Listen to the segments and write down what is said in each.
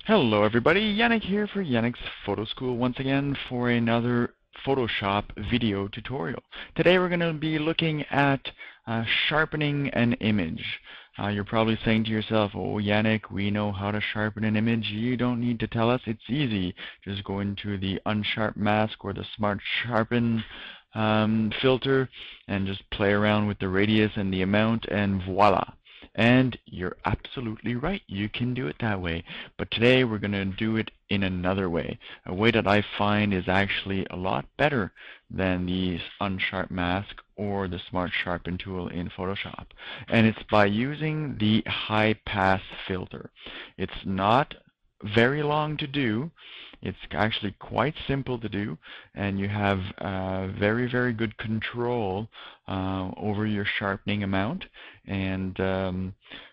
Hello everybody, Yannick here for Yannick's Photo School once again for another Photoshop video tutorial. Today we're going to be looking at sharpening an image. You're probably saying to yourself, oh Yannick, we know how to sharpen an image. You don't need to tell us, it's easy. Just go into the Unsharp Mask or the Smart Sharpen filter and just play around with the radius and the amount and voila. And you're absolutely right, you can do it that way. But today we're going to do it in another way, a way that I find is actually a lot better than the Unsharp Mask or the Smart Sharpen tool in Photoshop. And it's by using the high pass filter. It's not very long to do. It's actually quite simple to do, and you have very, very good control over your sharpening amount. And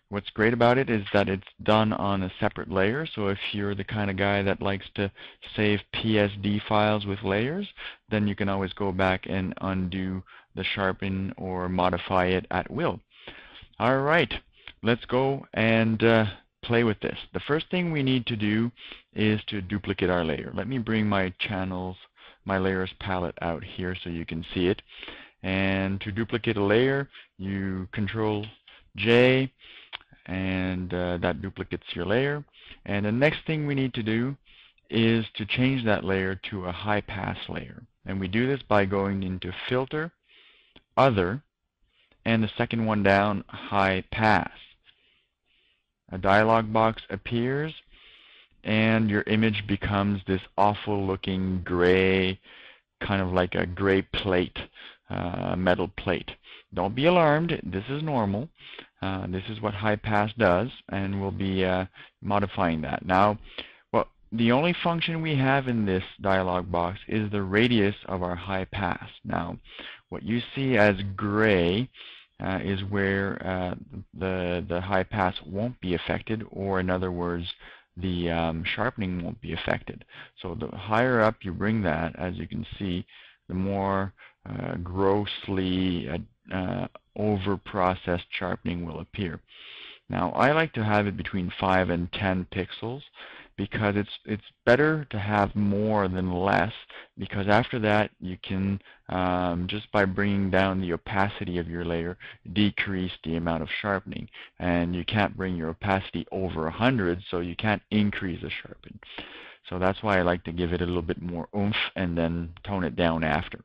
what's great about it is that it's done on a separate layer. So if you're the kind of guy that likes to save PSD files with layers, then you can always go back and undo the sharpen or modify it at will. All right, let's go and play with this. The first thing we need to do is to duplicate our layer. Let me bring my layers palette out here so you can see it. And to duplicate a layer, you Control J, and that duplicates your layer. And the next thing we need to do is to change that layer to a high pass layer. And we do this by going into Filter, Other, and the second one down, High Pass. A dialog box appears and your image becomes this awful looking gray, kind of like a gray plate, metal plate. Don't be alarmed, this is normal. This is what high pass does, and we'll be modifying that. Now, the only function we have in this dialog box is the radius of our high pass. Now, what you see as gray is where the high pass won't be affected, or in other words, the sharpening won't be affected. So the higher up you bring that, as you can see, the more grossly over-processed sharpening will appear. Now, I like to have it between 5 and 10 pixels because it's better to have more than less, because after that you can, just by bringing down the opacity of your layer, decrease the amount of sharpening. And you can't bring your opacity over 100, so you can't increase the sharpen. So that's why I like to give it a little bit more oomph and then tone it down after.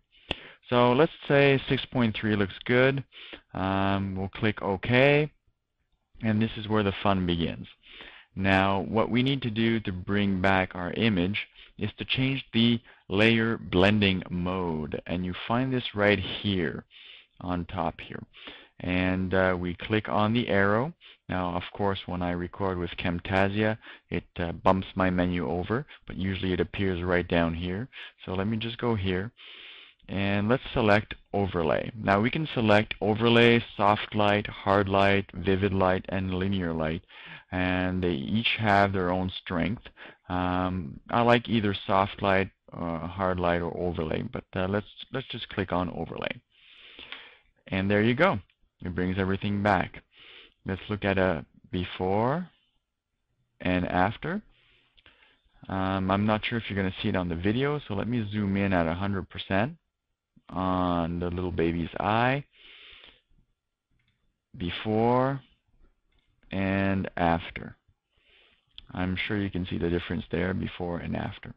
So let's say 6.3 looks good. We'll click OK, and this is where the fun begins. Now, what we need to do to bring back our image is to change the layer blending mode, and you find this right here on top here. And we click on the arrow. Now, of course, when I record with Camtasia, it bumps my menu over, but usually it appears right down here. So let me just go here, and let's select Overlay. Now we can select Overlay, Soft Light, Hard Light, Vivid Light, and Linear Light, and they each have their own strength. I like either Soft Light, Hard Light, or Overlay, but let's just click on Overlay. And there you go. It brings everything back. Let's look at a before and after. I'm not sure if you're going to see it on the video, so let me zoom in at 100% on the little baby's eye. Before and after. I'm sure you can see the difference there, before and after.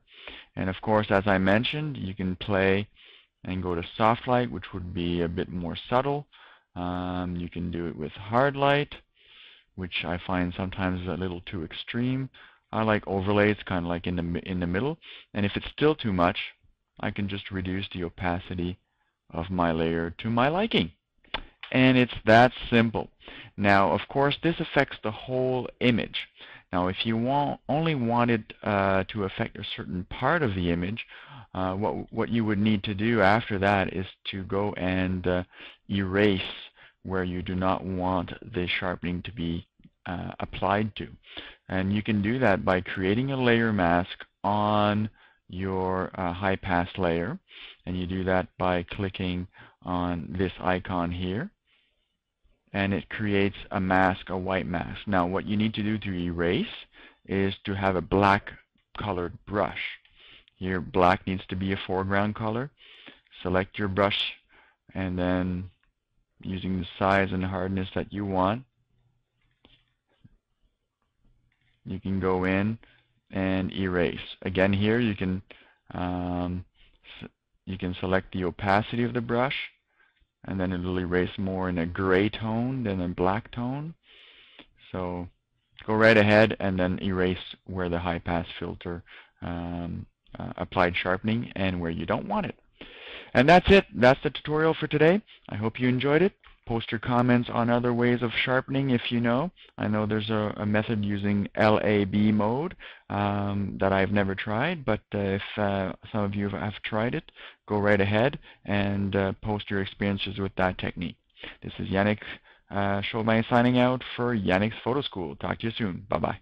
And of course, as I mentioned, you can play and go to soft light, which would be a bit more subtle. You can do it with hard light, which I find sometimes is a little too extreme. I like overlay, it's kind of like in the middle. And if it's still too much, I can just reduce the opacity of my layer to my liking. And it's that simple. Now, of course, this affects the whole image. Now, if you only want it to affect a certain part of the image, what you would need to do after that is to go and erase where you do not want the sharpening to be applied to. And you can do that by creating a layer mask on your high pass layer. And you do that by clicking on this icon here. And it creates a mask, a white mask. Now, what you need to do to erase is to have a black colored brush. Here, black needs to be a foreground color. Select your brush, and then using the size and hardness that you want, you can go in and erase. Again, here you can select the opacity of the brush, and then it'll erase more in a gray tone than a black tone. So go right ahead and then erase where the high pass filter applied sharpening and where you don't want it. And that's it. That's the tutorial for today. I hope you enjoyed it. Post your comments on other ways of sharpening if you know. I know there's a method using LAB mode that I've never tried, but if some of you have tried it, go right ahead and post your experiences with that technique. This is Yannick Chauvin signing out for Yannick's Photo School. Talk to you soon. Bye-bye.